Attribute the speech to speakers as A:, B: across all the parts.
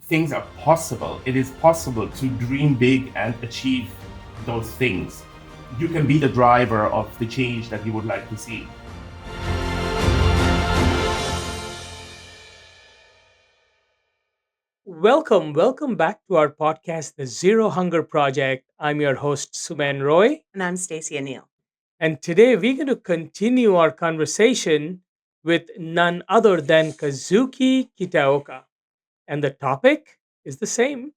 A: things are possible. It is possible to dream big and achieve those things. You can be the driver of the change that you would like to see.
B: Welcome back to our podcast, The Zero Hunger Project. I'm your host, Suman Roy,
C: And I'm Stacey O'Neill.
B: and today we're going to continue our conversation with none other than Kazuki Kitaoka. And the topic is the same,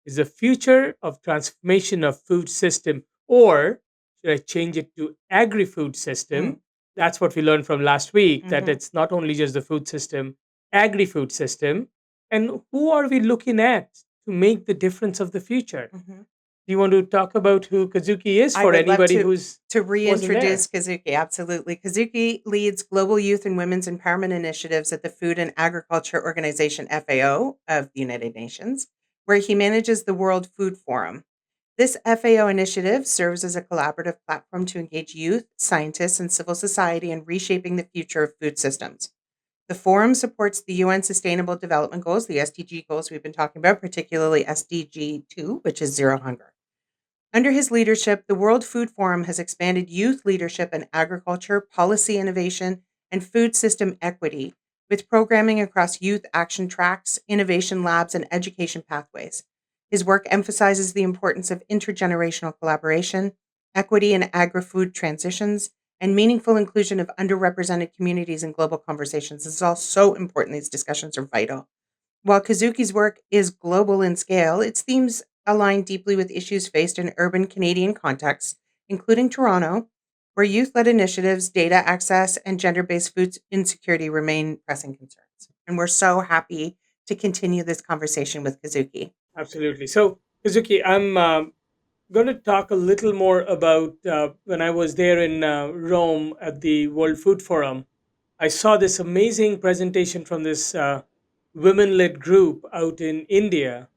B: is the future of transformation of food system, or should I change it to agri-food system? That's what we learned from last week, that
C: Mhm.
B: it's not only just the food system, agri-food system. And who are we looking at to make the difference of the future?
C: Mhm.
B: Do you want to talk about who Kazuki is
C: I
B: for
C: would love
B: anybody
C: to
B: who's wasn't there?
C: reintroduce Kazuki. Absolutely. Kazuki leads global youth and women's empowerment initiatives at the Food and Agriculture Organization FAO of the United Nations, where he manages the World Food Forum. This FAO initiative serves as a collaborative platform to engage youth, scientists, and civil society in reshaping the future of food systems. The forum supports the UN Sustainable Development Goals, the SDG goals we've been talking about, particularly SDG 2, which is zero hunger. Under his leadership, the World Food Forum has expanded youth leadership in agriculture, policy innovation, and food system equity, with programming across youth action tracks, innovation labs, and education pathways. His work emphasizes the importance of intergenerational collaboration, equity in agri food transitions, and meaningful inclusion of underrepresented communities in global conversations. This is all so important. These discussions are vital. While Kazuki's work is global in scale, its themes align deeply with issues faced in urban Canadian contexts, including Toronto, where youth led initiatives, data access, and gender based food insecurity remain pressing concerns. And we're so happy to continue this conversation with Kazuki.
B: Absolutely. So, Kazuki, I'm going to talk a little more about when I was there in Rome at the World Food Forum. I saw this amazing presentation from this women-led group out in India,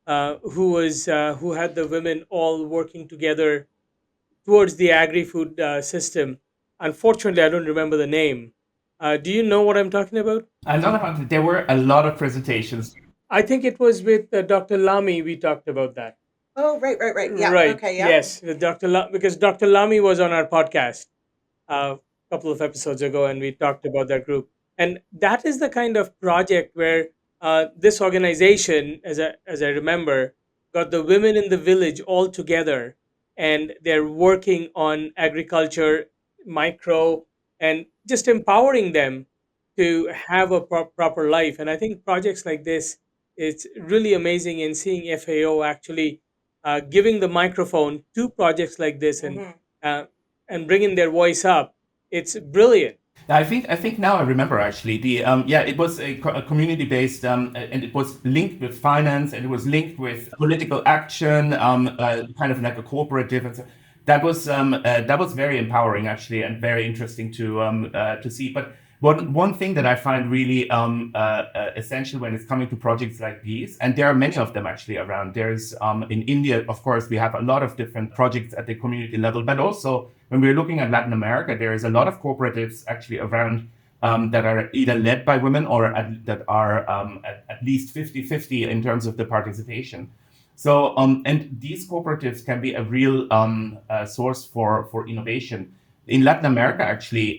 B: who had the women all working together towards the agri-food system. Unfortunately, I don't remember the name. Do you know what I'm talking about?
A: I know about there were a lot of presentations.
B: I think it was with Dr. Lamy. We talked about that.
C: Oh, right. Yeah.
B: Right.
C: Okay. Yeah.
B: Yes, with because Dr. Lamy was on our podcast a couple of episodes ago, and we talked about that group. And that is the kind of project where this organization, as I remember, got the women in the village all together, and they're working on agriculture, micro, and just empowering them to have a proper life. And I think projects like this, it's really amazing in seeing FAO actually giving the microphone to projects like this
C: Hmm.
B: uh, and bringing their voice up. It's brilliant.
A: I think now I remember actually the it was a community based and it was linked with finance and it was linked with political action, kind of like a cooperative, and so that was very empowering actually and very interesting to see. But one thing that I find really essential when it's coming to projects like these, and there are many of them actually around. There's in India, of course, we have a lot of different projects at the community level, but also when we're looking at Latin America, there is a lot of cooperatives actually around that are either led by women or that are at least 50-50 in terms of the participation. So, and these cooperatives can be a real source for innovation. In Latin America, actually,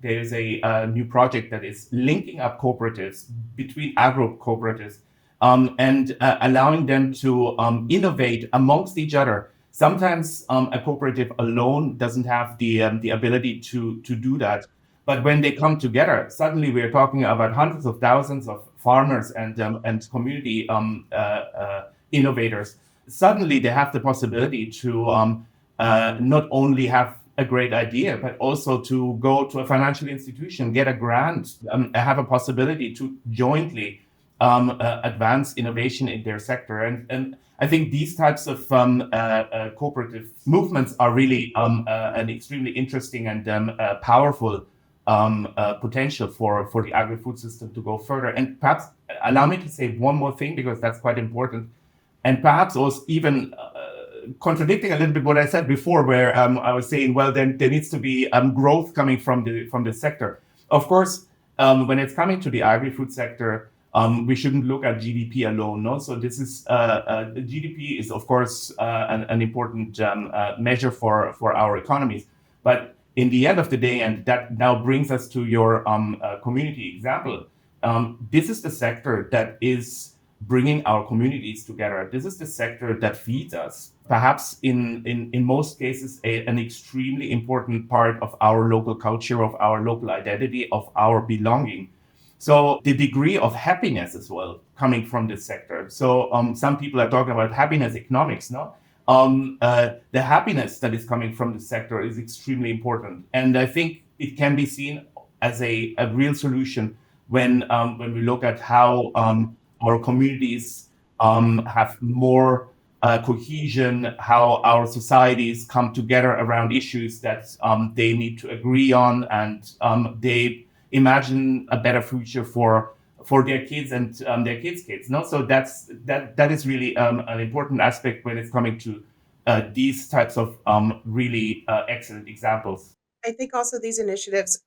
A: there is a new project that is linking up cooperatives between agro cooperatives and allowing them to innovate amongst each other. Sometimes a cooperative alone doesn't have the ability to do that. But when they come together, suddenly we're talking about hundreds of thousands of farmers and community innovators. Suddenly they have the possibility to not only have a great idea, but also to go to a financial institution, get a grant, have a possibility to jointly advance innovation in their sector. And I think these types of cooperative movements are really an extremely interesting and powerful potential for the agri-food system to go further. And perhaps allow me to say one more thing because that's quite important. And perhaps also even contradicting a little bit what I said before, where I was saying, well, then there needs to be growth coming from the sector. Of course, when it's coming to the agri-food sector, we shouldn't look at GDP alone. No, so this is GDP is of course an important measure for our economies, but in the end of the day, and that now brings us to your community example. This is the sector that is bringing our communities together. This is the sector that feeds us. Perhaps in most cases, an extremely important part of our local culture, of our local identity, of our belonging. So the degree of happiness as well coming from this sector. So some people are talking about happiness economics, no? The happiness that is coming from this sector is extremely important, and I think it can be seen as a real solution when we look at how our communities have more cohesion, how our societies come together around issues that they need to agree on, and they imagine a better future for their kids and their kids' kids. No, so that is really an important aspect when it's coming to these types of really excellent examples.
C: I think also these initiatives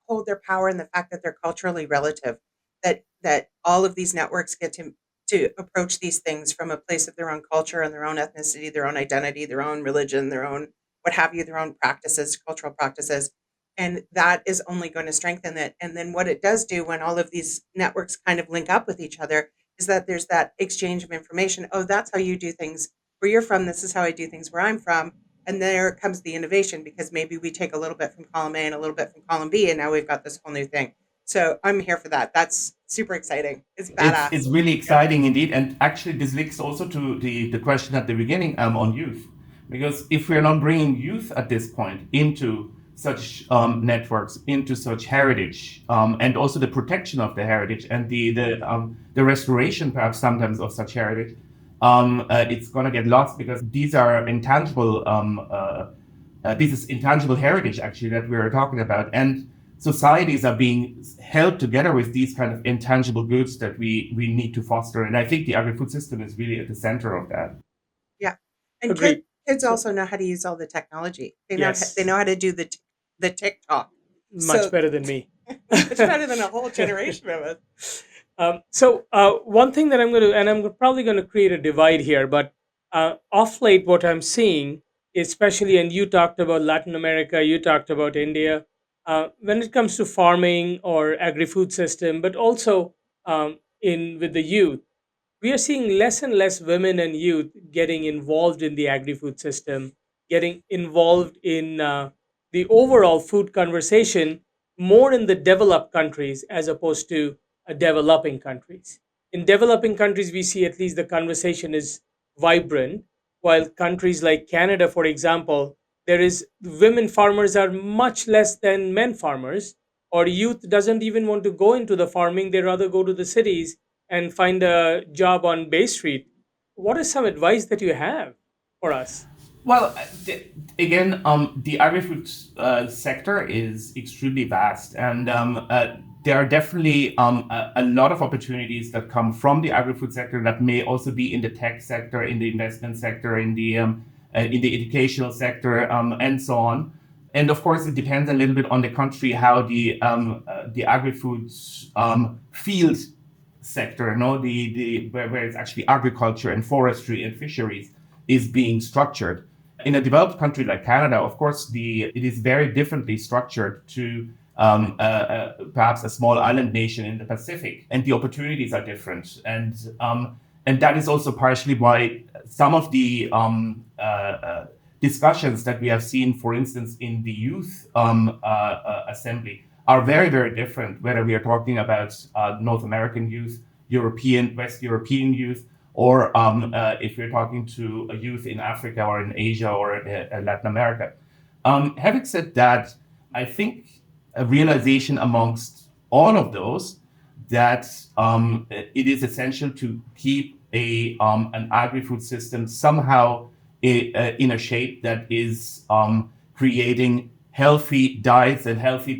C: hold their power in the fact that they're culturally relative, that all of these networks get to approach these things from a place of their own culture and their own ethnicity, their own identity, their own religion, their own what have you, their own practices, cultural practices. And that is only going to strengthen it. And then what it does do when all of these networks kind of link up with each other is that there's that exchange of information. Oh, that's how you do things where you're from. This is how I do things where I'm from. And there comes the innovation because maybe we take a little bit from column A and a little bit from column B, and now we've got this whole new thing. So I'm here for that. That's super exciting. It's badass.
A: It's really exciting indeed. And actually, this links also to the question at the beginning on youth. Because if we're not bringing youth at this point into such networks, into such heritage, and also the protection of the heritage and the restoration, perhaps sometimes, of such heritage, it's going to get lost because these are intangible. This is intangible heritage actually that we are talking about, and societies are being held together with these kind of intangible goods that we need to foster. And I think the agri-food system is really at the center of that.
C: Yeah. And
B: Agreed.
C: kids also know how to use all the technology. They know
B: Yes.
C: they know how to do the TikTok.
B: Much
C: So-
B: better than me.
C: It's better than a whole generation of us.
B: So one thing that I'm going to, and I'm probably going to create a divide here, but off late, what I'm seeing, especially, and you talked about Latin America, you talked about India, when it comes to farming or agri-food system, but also in with the youth, we are seeing less and less women and youth getting involved in the agri-food system, getting involved in the overall food conversation more in the developed countries as opposed to developing countries. In developing countries, we see at least the conversation is vibrant, while countries like Canada, for example, there is women farmers are much less than men farmers, or youth doesn't even want to go into the farming; they rather go to the cities and find a job on Bay Street. What is some advice that you have for us?
A: Well, again, the agri-food sector is extremely vast, and there are definitely a lot of opportunities that come from the agri-food sector that may also be in the tech sector, in the investment sector, in the educational sector, and so on. And of course, it depends a little bit on the country how the agri-food field sector, no, where it's actually agriculture and forestry and fisheries is being structured. In a developed country like Canada, of course, it is very differently structured to perhaps a small island nation in the Pacific, and the opportunities are different. And that is also partially why some of the discussions that we have seen, for instance, in the youth assembly, are very, very different, whether we are talking about North American youth, West European youth, or if we're talking to a youth in Africa or in Asia or Latin America. Having said that, I think a realization amongst all of those that it is essential to keep an agri-food system somehow in a shape that is creating healthy diets and healthy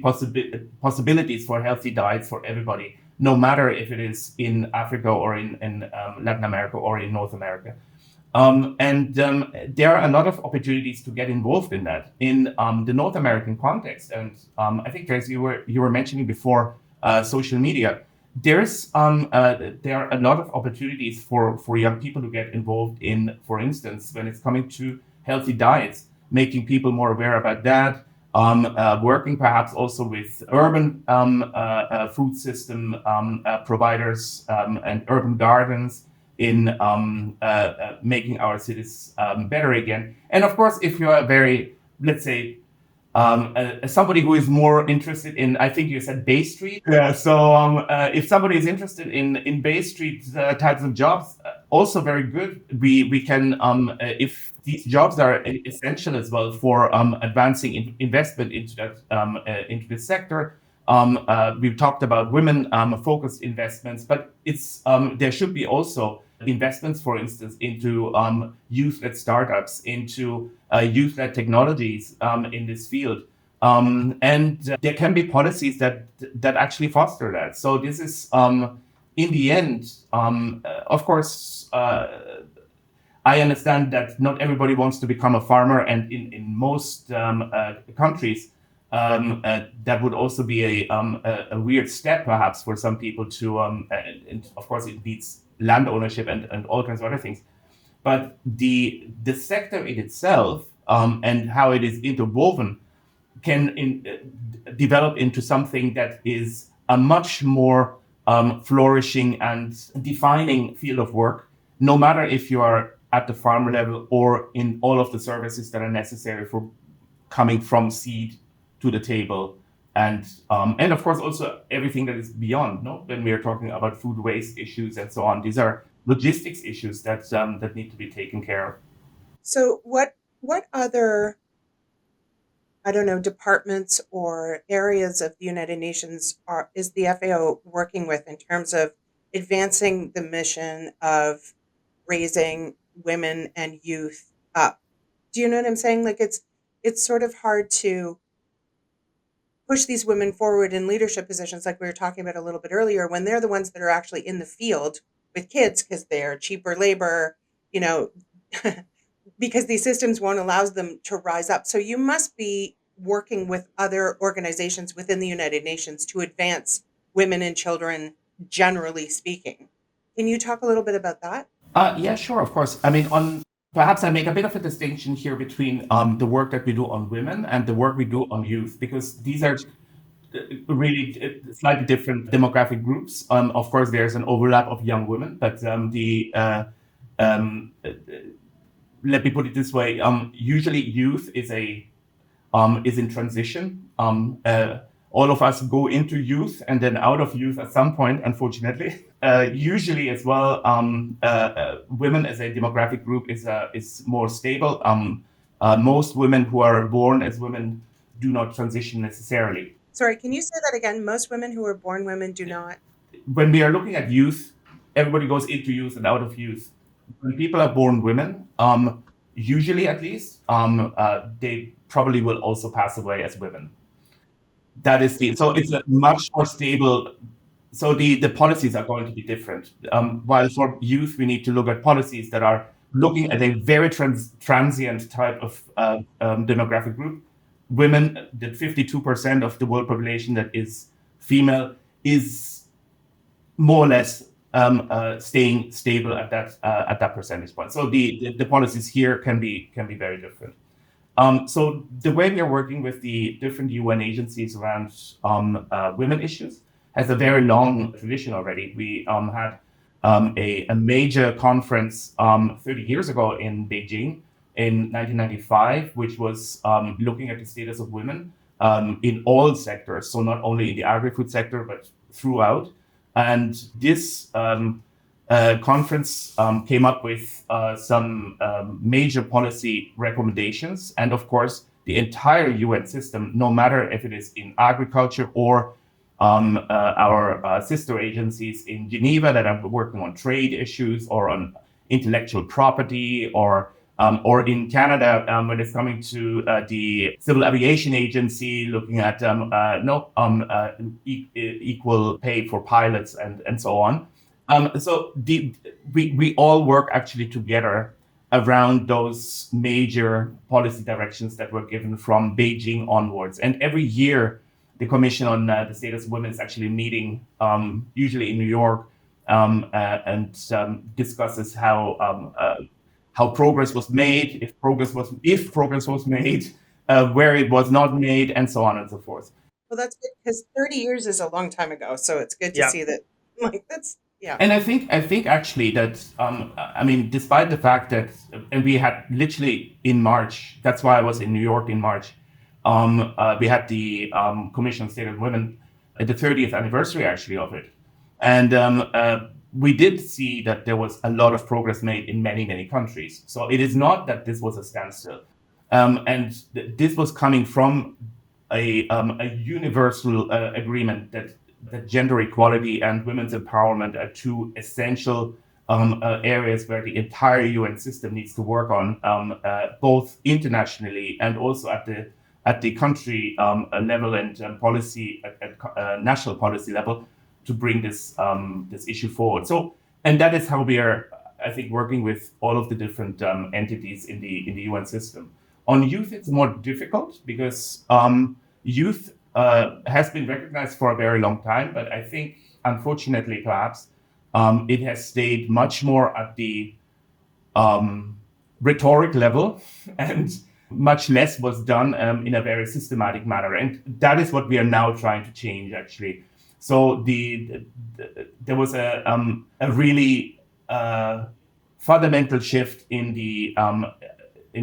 A: possibilities for healthy diets for everybody, no matter if it is in Africa or in Latin America or in North America. And there are a lot of opportunities to get involved in that in the North American context. And I think, Trace, you were mentioning before social media. there are a lot of opportunities for young people to get involved in, for instance, when it's coming to healthy diets, making people more aware about that, working perhaps also with urban food system providers and urban gardens in making our cities better again. And of course, if you are very, let's say, as somebody who is more interested in, I think you said Bay Street. Yeah. So if somebody is interested in Bay Street types of jobs, also very good. We can, if these jobs are essential as well for advancing investment into that into this sector. We've talked about women focused investments, but it's there should be also investments, for instance, into youth-led startups, into youth-led technologies in this field. And there can be policies that actually foster that. So this is, in the end, of course, I understand that not everybody wants to become a farmer, and in most countries, that would also be a weird step, perhaps, for some people to. And of course, it needs land ownership and all kinds of other things. But the sector in itself and how it is interwoven can develop into something that is a much more flourishing and defining field of work, no matter if you are at the farm level or in all of the services that are necessary for coming from seed to the table, and of course also everything that is beyond. No, when we are talking about food waste issues and so on, these are logistics issues that need to be taken care of.
C: So what other, I don't know, departments or areas of the United Nations is the FAO working with in terms of advancing the mission of raising women and youth up? Do you know what I'm saying? Like it's sort of hard to push these women forward in leadership positions like we were talking about a little bit earlier when they're the ones that are actually in the field with kids because they're cheaper labor, you know, because these systems won't allow them to rise up. So you must be working with other organizations within the United Nations to advance women and children, generally speaking. Can you talk a little bit about that?
A: Yeah, sure, of course. I mean, on perhaps I make a bit of a distinction here between the work that we do on women and the work we do on youth, because these are really slightly different demographic groups. Of course, there's an overlap of young women, but um, let me put it this way: usually, youth is in transition. All of us go into youth and then out of youth at some point, unfortunately. Usually, as well, women as a demographic group is more stable. Most women who are born as women do not transition necessarily.
C: Sorry, can you say that again? Most women who are born women do not.
A: When we are looking at youth, everybody goes into youth and out of youth. When people are born women, usually at least, they probably will also pass away as women. That is so it's a much more stable. So the policies are going to be different. While for youth, we need to look at policies that are looking at a very transient type of demographic group. Women, the 52% of the world population that is female, is more or less staying stable at that percentage point. So the policies here can be very different. So the way we are working with the different UN agencies around women issues has a very long tradition already. We had a major conference 30 years ago in Beijing in 1995, which was looking at the status of women in all sectors. So not only in the agri-food sector, but throughout. And this conference came up with some major policy recommendations. And of course, the entire UN system, no matter if it is in agriculture or our sister agencies in Geneva that are working on trade issues or on intellectual property, or in Canada when it's coming to the Civil Aviation Agency, looking at equal pay for pilots and so on. So we all work actually together around those major policy directions that were given from Beijing onwards. And every year the Commission on the Status of Women is actually meeting usually in New York and discusses how progress was made, if progress was made, where it was not made, and so on and so forth.
C: Well, that's good because 30 years is a long time ago. So it's good to
B: Yeah.
C: see that. Like that's yeah.
A: And I think actually that I mean, despite the fact that, and we had literally in March. That's why I was in New York in March. We had the Commission on State of Women at the 30th anniversary actually of it, and we did see that there was a lot of progress made in many countries. So it is not that this was a standstill, and this was coming from a universal agreement that gender equality and women's empowerment are two essential areas where the entire UN system needs to work on, both internationally and also at the country level and policy at national policy level to bring this issue forward. So, and that is how we are, I think, working with all of the different entities in the UN system. On youth, it's more difficult because youth has been recognized for a very long time, but I think, unfortunately, perhaps, it has stayed much more at the rhetoric level, and much less was done in a very systematic manner. And that is what we are now trying to change, actually. So there was a really fundamental shift in the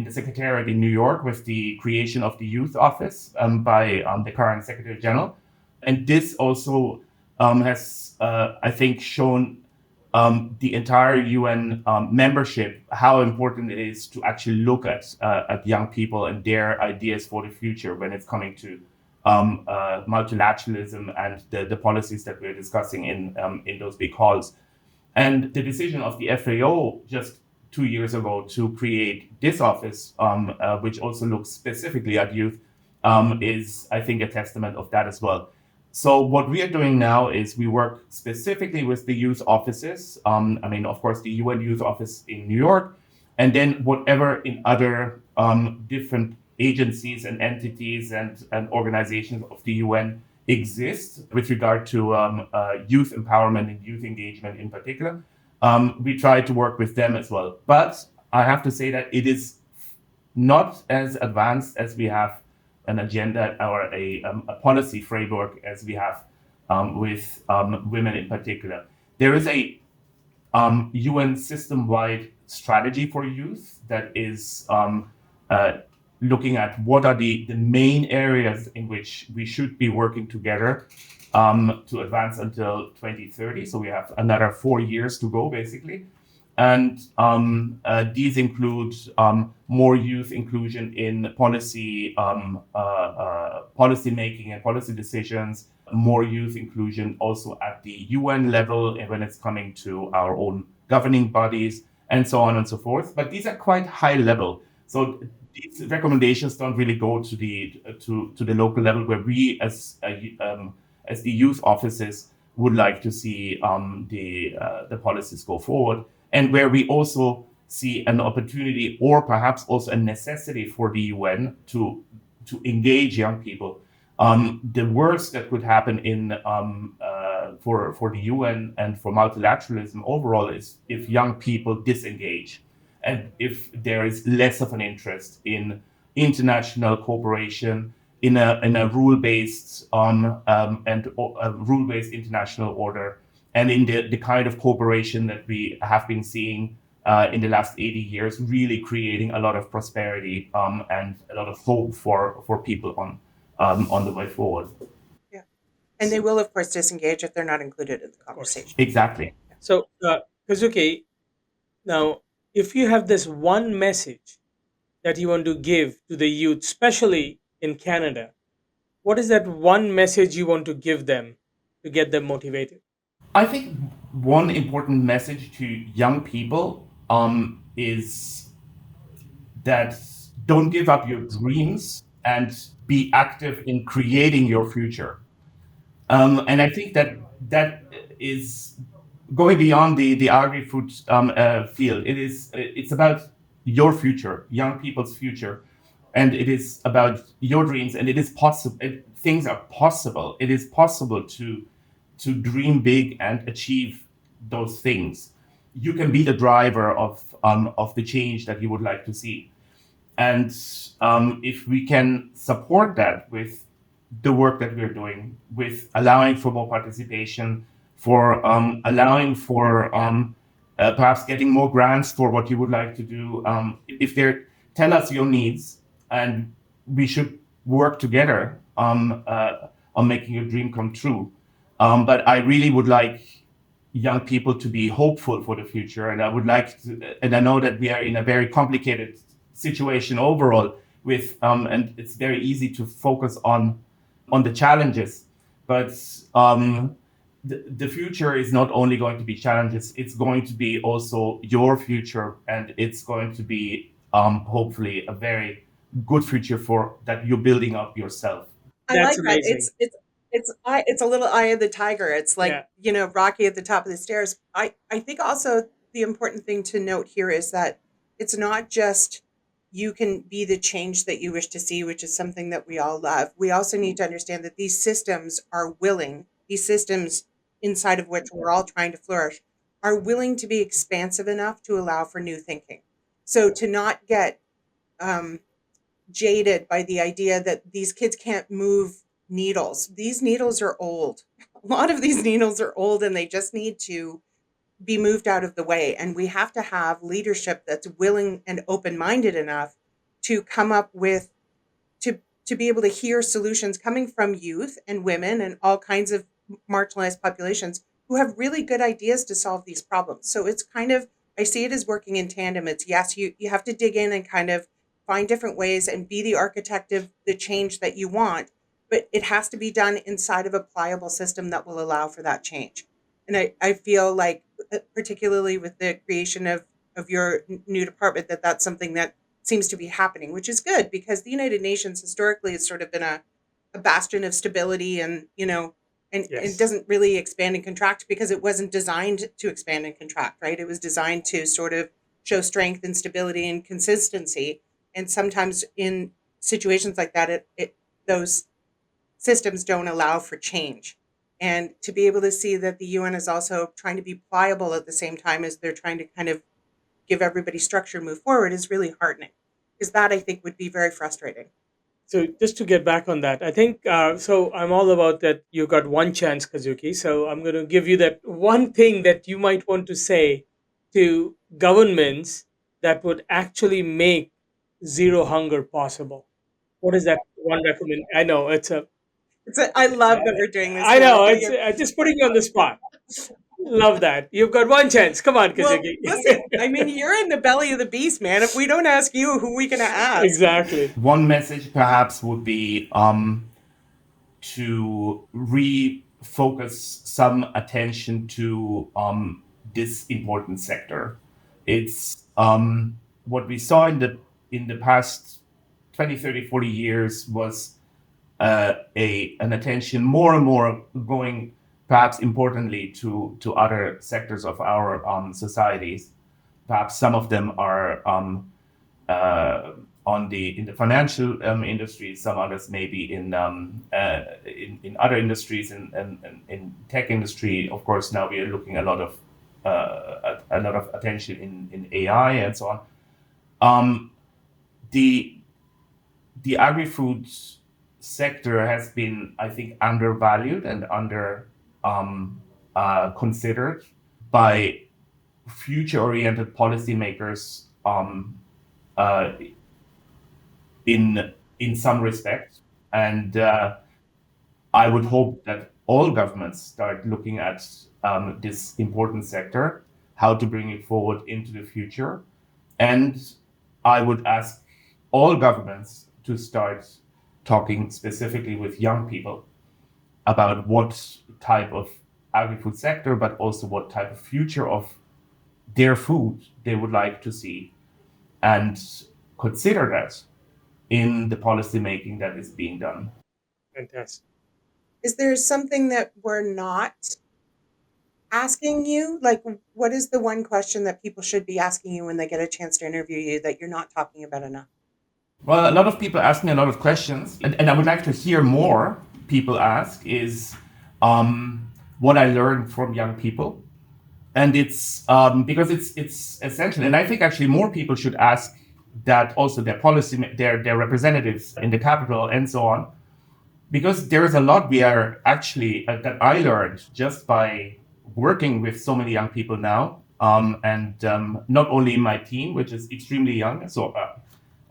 A: Secretariat in New York with the creation of the Youth Office by the current Secretary General. And this also has, I think, shown the entire UN membership how important it is to actually look at young people and their ideas for the future when it's coming to multilateralism and the policies that we're discussing in those big halls. And the decision of the FAO just 2 years ago to create this office, which also looks specifically at youth, is, I think, a testament of that as well. So what we are doing now is we work specifically with the youth offices. I mean, of course, the UN Youth Office in New York, and then whatever in other different agencies and entities and organizations of the UN exist with regard to youth empowerment and youth engagement in particular. We try to work with them as well. But I have to say that it is not as advanced as we have an agenda or a policy framework as we have with women in particular. There is a UN system-wide strategy for youth that is looking at what are the main areas in which we should be working together to advance until 2030. So we have another 4 years to go, basically. And these include more youth inclusion in policy making and policy decisions, more youth inclusion also at the UN level when it's coming to our own governing bodies, and so on and so forth. But these are quite high level. So these recommendations don't really go to the local level where we as the youth offices would like to see the policies go forward, and where we also see an opportunity or perhaps also a necessity for the UN to engage young people. The worst that could happen for the UN and for multilateralism overall is if young people disengage, and if there is less of an interest in international cooperation, in a rule-based and a rule-based international order, and in the kind of cooperation that we have been seeing in the last 80 years, really creating a lot of prosperity and a lot of hope for people on the way forward.
C: Yeah. And they will, of course, disengage if they're not included in the conversation.
A: Exactly.
B: So, Kazuki, now, if you have this one message that you want to give to the youth, especially in Canada, what is that one message you want to give them to get them motivated?
A: I think one important message to young people is that don't give up your dreams and be active in creating your future. And I think that is going beyond the agri-food field. It's about your future, young people's future, and it is about your dreams. And it is possible things are possible. It is possible to dream big and achieve those things. You can be the driver of the change that you would like to see. And if we can support that with the work that we're doing, with allowing for more participation, for allowing for perhaps getting more grants for what you would like to do, if they tell us your needs, and we should work together on making your dream come true. But I really would like young people to be hopeful for the future, and I would like to, and I know that we are in a very complicated situation overall with and it's very easy to focus on the challenges, but the future is not only going to be challenges, it's going to be also your future, and it's going to be hopefully a very good future for that you're building up yourself.
C: I
B: That's
C: like that.
B: amazing.
C: It's a little eye of the tiger. It's like,
B: Yeah.
C: Rocky at the top of the stairs. I think also the important thing to note here is that it's not just you can be the change that you wish to see, which is something that we all love. We also need to understand that these systems are willing, these systems inside of which we're all trying to flourish, are willing to be expansive enough to allow for new thinking. So to not get um, jaded by the idea that these kids can't move needles. These needles are old. A lot of these needles are old and they just need to be moved out of the way. And we have to have leadership that's willing and open minded enough to come up with to be able to hear solutions coming from youth and women and all kinds of marginalized populations who have really good ideas to solve these problems. So it's kind of, I see it as working in tandem. It's yes, you have to dig in and kind of find different ways and be the architect of the change that you want, but it has to be done inside of a pliable system that will allow for that change. And I feel like, particularly with the creation of your new department, that that's something that seems to be happening, which is good because the United Nations historically has sort of been a bastion of stability and, and it
B: Yes.
C: doesn't really expand and contract because it wasn't designed to expand and contract, right? It was designed to sort of show strength and stability and consistency. And sometimes in situations like that, those systems don't allow for change. And to be able to see that the UN is also trying to be pliable at the same time as they're trying to kind of give everybody structure and move forward is really heartening. Because that I think would be very frustrating.
B: So just to get back on that, I think so. I'm all about that. You got one chance, Kazuki. So I'm going to give you that one thing that you might want to say to governments that would actually make zero hunger possible. What is that one recommend? I know it's a.
C: I love that we're doing this
B: I
C: here.
B: know
C: I think
B: it's just putting you on the spot. Love that. You've got one chance. Come on,
C: well,
B: Kazuki.
C: listen, I mean, you're in the belly of the beast, man. If we don't ask you, who are we going to ask?
B: Exactly.
A: One message perhaps would be to refocus some attention to this important sector. It's what we saw in the past 20, 30, 40 years was an attention more and more going perhaps importantly to other sectors of our societies. Perhaps some of them are in the financial industry, some others maybe in other industries, in tech industry. Of course, now we are looking a lot of attention in AI and so on. The the agri-food sector has been, I think, undervalued and under considered by future-oriented policymakers uh, in some respects, and I would hope that all governments start looking at this important sector, how to bring it forward into the future, and I would ask all governments to start talking specifically with young people about what type of agri-food sector, but also what type of future of their food they would like to see, and consider that in the policy making that is being done.
B: Fantastic.
C: Is there something that we're not asking you? Like, what is the one question that people should be asking you when they get a chance to interview you that you're not talking about enough?
A: Well, a lot of people ask me a lot of questions, and I would like to hear more. people ask is what I learned from young people, and it's because it's essential. And I think actually more people should ask that also their policy, their representatives in the capital and so on, because there is a lot we are actually that I learned just by working with so many young people now, and not only my team, which is extremely young. So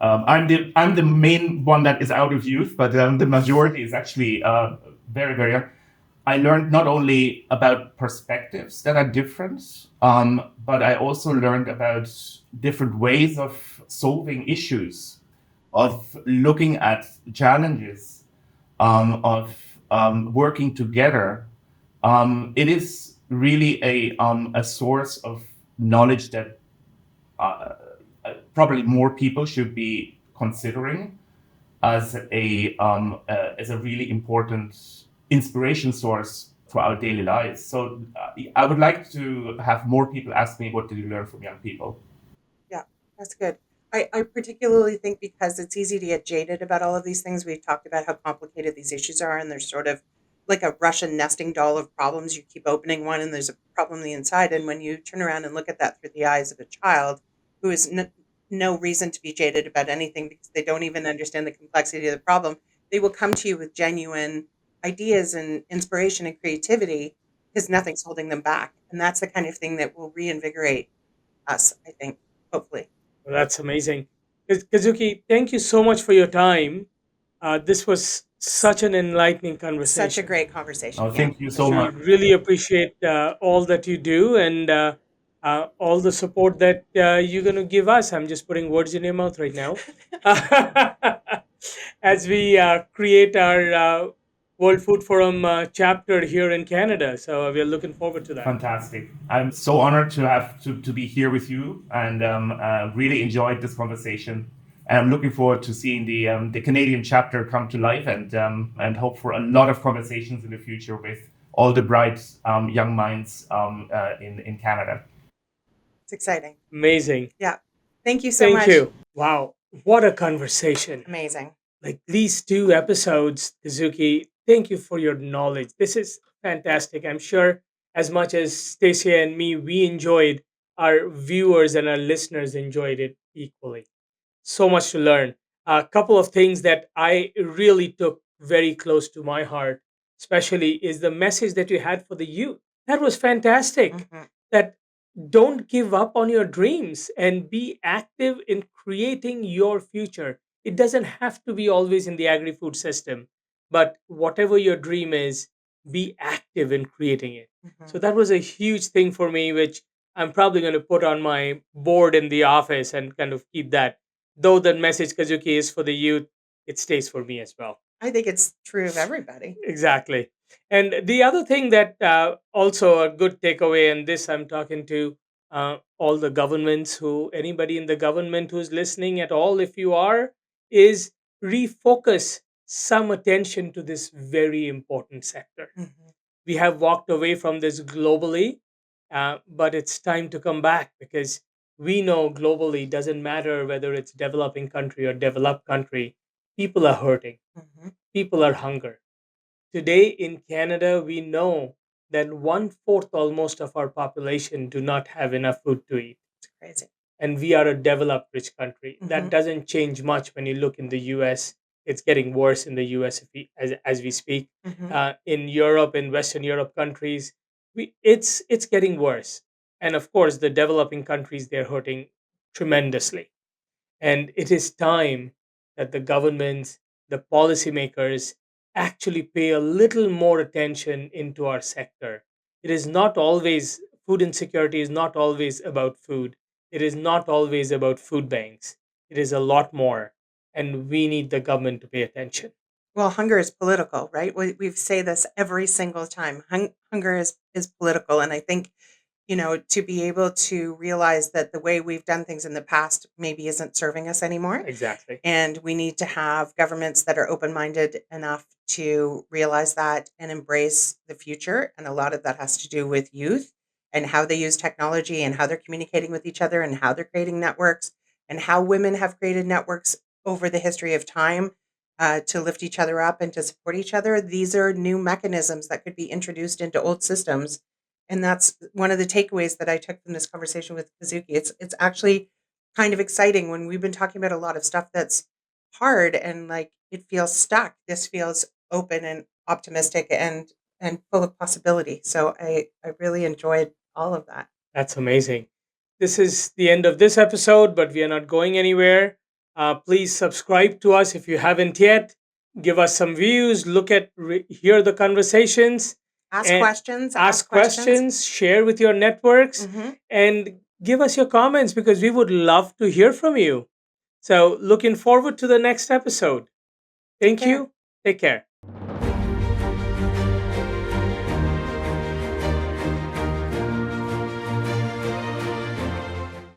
A: I'm the main one that is out of youth, but the majority is actually very very young. I learned not only about perspectives that are different, but I also learned about different ways of solving issues, of looking at challenges, of working together. It is really a source of knowledge that uh, probably more people should be considering as a really important inspiration source for our daily lives. So I would like to have more people ask me, what did you learn from young people?
C: Yeah, that's good. I particularly think because it's easy to get jaded about all of these things. We've talked about how complicated these issues are, and there's sort of like a Russian nesting doll of problems. You keep opening one, and there's a problem on the inside. And when you turn around and look at that through the eyes of a child who has no reason to be jaded about anything because they don't even understand the complexity of the problem, they will come to you with genuine ideas and inspiration and creativity because nothing's holding them back. And that's the kind of thing that will reinvigorate us, I think, hopefully.
B: Well, that's amazing. Kazuki, thank you so much for your time. This was such an enlightening
C: Such a
B: conversation.
C: great conversation.
A: Oh,
C: Yeah,
A: thank you
C: for
A: so
B: We
C: sure.
A: much.
B: really appreciate all that you do and all the support that you're going to give us. I'm just putting words in your mouth right now. As we create our World Food Forum chapter here in Canada. So we're looking forward to that.
A: Fantastic. I'm so honored to have to be here with you, and really enjoyed this conversation. And I'm looking forward to seeing the Canadian chapter come to life, and hope for a lot of conversations in the future with all the bright young minds in Canada.
C: It's exciting.
B: Amazing.
C: Yeah. Thank you so
B: Thank
C: much.
B: you. Wow. What a conversation.
C: Amazing.
B: Like these two episodes, Kazuki, thank you for your knowledge. This is fantastic. I'm sure as much as Stacia and me, we enjoyed, our viewers and our listeners enjoyed it equally. So much to learn. A couple of things that I really took very close to my heart, especially, is the message that you had for the youth. That was fantastic.
C: Mhm.
B: That don't give up on your dreams and be active in creating your future. It doesn't have to be always in the agri food system, but whatever your dream is, be active in creating it. So
C: Mhm.
B: that was a huge thing for me, which I'm probably going to put on my board in the office and kind of keep that. Though the message, Kazuki, is for the youth, it stays for me as well.
C: I think it's true of everybody.
B: Exactly. And the other thing that also a good takeaway, and this I'm talking to all the governments, who anybody in the government who's listening at all, if you are, is refocus some attention to this very important sector.
C: Mhm.
B: We have walked away from this globally, but it's time to come back, because we know globally doesn't matter whether it's developing country or developed country, people are hurting,
C: Mhm.
B: people are hunger. Today in Canada, we know that one fourth almost of our population do not have enough food to eat.
C: It's crazy.
B: And we are a developed, rich country. That
C: Mhm.
B: doesn't change much when you look in the US. It's getting worse in the US, as we speak.
C: Mhm.
B: In Europe, in Western Europe countries, it's getting worse. And of course, the developing countries, they're hurting tremendously. And it is time that the governments, the policymakers, actually pay a little more attention into our sector. It is not always, food insecurity is not always about food. It is not always about food banks. It is a lot more. And we need the government to pay attention.
C: Well, hunger is political, right? We say this every single time. Hunger is political, and I think to be able to realize that the way we've done things in the past maybe isn't serving us anymore.
B: Exactly.
C: And we need to have governments that are open minded enough to realize that and embrace the future. And a lot of that has to do with youth and how they use technology and how they're communicating with each other and how they're creating networks and how women have created networks over the history of time. to lift each other up and to support each other. These are new mechanisms that could be introduced into old systems. And that's one of the takeaways that I took from this conversation with Kazuki. It's actually kind of exciting when we've been talking about a lot of stuff that's hard and like it feels stuck. This feels open and optimistic and full of possibility. So I really enjoyed all of that.
B: That's amazing. This is the end of this episode, but we are not going anywhere. Please subscribe to us if you haven't yet. Give us some views. Hear the conversations.
C: Ask
B: and
C: questions.
B: Ask questions. Share with your networks,
C: Mhm.
B: and give us your comments because we would love to hear from you. So, looking forward to the next episode.
C: Take
B: Thank
C: care.
B: you. Take care.